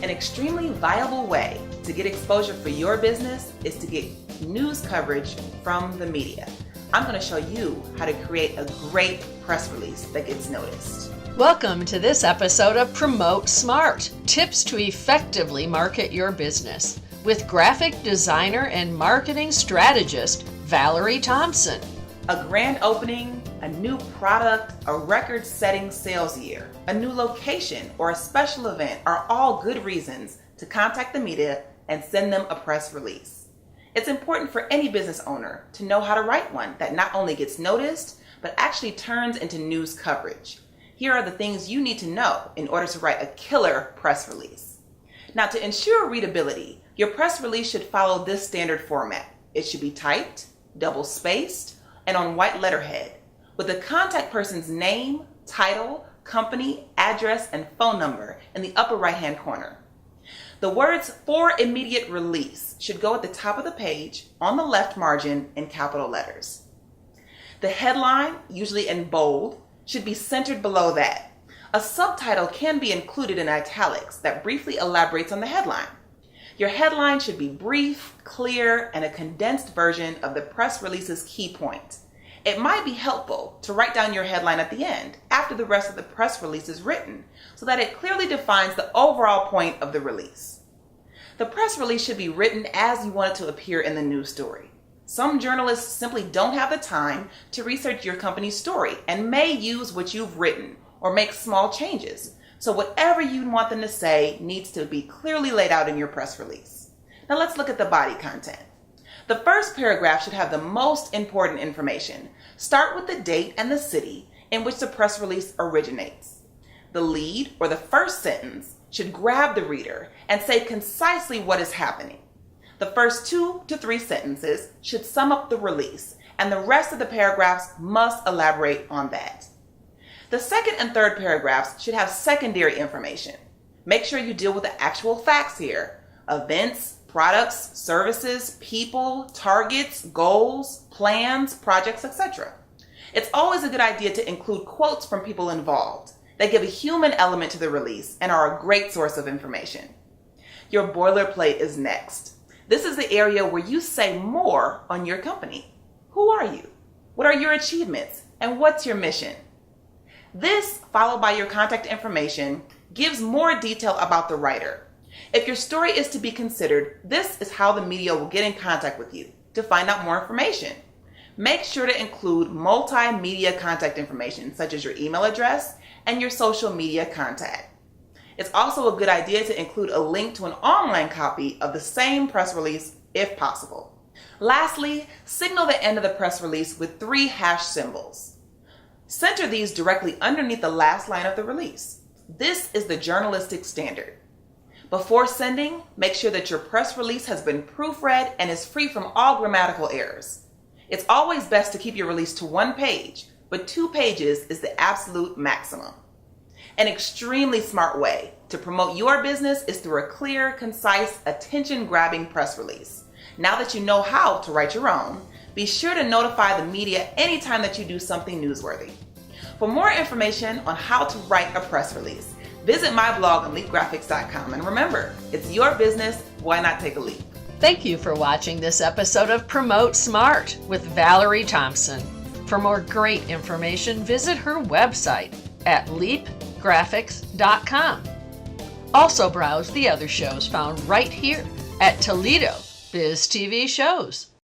An extremely viable way to get exposure for your business is to get news coverage from the media. I'm going to show you how to create a great press release that gets noticed. Welcome to this episode of Promote Smart, tips to effectively market your business, with graphic designer and marketing strategist Valerie Thompson. A grand opening, a new product, a record-setting sales year, a new location, or a special event are all good reasons to contact the media and send them a press release. It's important for any business owner to know how to write one that not only gets noticed, but actually turns into news coverage. Here are the things you need to know in order to write a killer press release. Now, to ensure readability, your press release should follow this standard format. It should be typed, double-spaced, and on white letterhead, with the contact person's name, title, company, address, and phone number in the upper right-hand corner. The words "for immediate release" should go at the top of the page on the left margin in capital letters. The headline, usually in bold, should be centered below that. A subtitle can be included in italics that briefly elaborates on the headline. Your headline should be brief, clear, and a condensed version of the press release's key point. It might be helpful to write down your headline at the end, after the rest of the press release is written, so that it clearly defines the overall point of the release. The press release should be written as you want it to appear in the news story. Some journalists simply don't have the time to research your company's story and may use what you've written or make small changes. So whatever you want them to say needs to be clearly laid out in your press release. Now let's look at the body content. The first paragraph should have the most important information. Start with the date and the city in which the press release originates. The lead, or the first sentence, should grab the reader and say concisely what is happening. The first 2 to 3 sentences should sum up the release, and the rest of the paragraphs must elaborate on that. The second and third paragraphs should have secondary information. Make sure you deal with the actual facts here: events, products, services, people, targets, goals, plans, projects, etc. It's always a good idea to include quotes from people involved. They give a human element to the release and are a great source of information. Your boilerplate is next. This is the area where you say more on your company. Who are you? What are your achievements? And what's your mission? This, followed by your contact information, gives more detail about the writer. If your story is to be considered, this is how the media will get in contact with you to find out more information. Make sure to include multimedia contact information, such as your email address and your social media contact. It's also a good idea to include a link to an online copy of the same press release if possible. Lastly, signal the end of the press release with 3 hash symbols. Center these directly underneath the last line of the release. This is the journalistic standard. Before sending, make sure that your press release has been proofread and is free from all grammatical errors. It's always best to keep your release to 1 page, but 2 pages is the absolute maximum. An extremely smart way to promote your business is through a clear, concise, attention-grabbing press release. Now that you know how to write your own, be sure to notify the media anytime that you do something newsworthy. For more information on how to write a press release, visit my blog on leapgraphics.com. And remember, it's your business, why not take a leap? Thank you for watching this episode of Promote Smart with Valerie Thompson. For more great information, visit her website at leapgraphics.com. Also browse the other shows found right here at Toledo Biz TV Shows.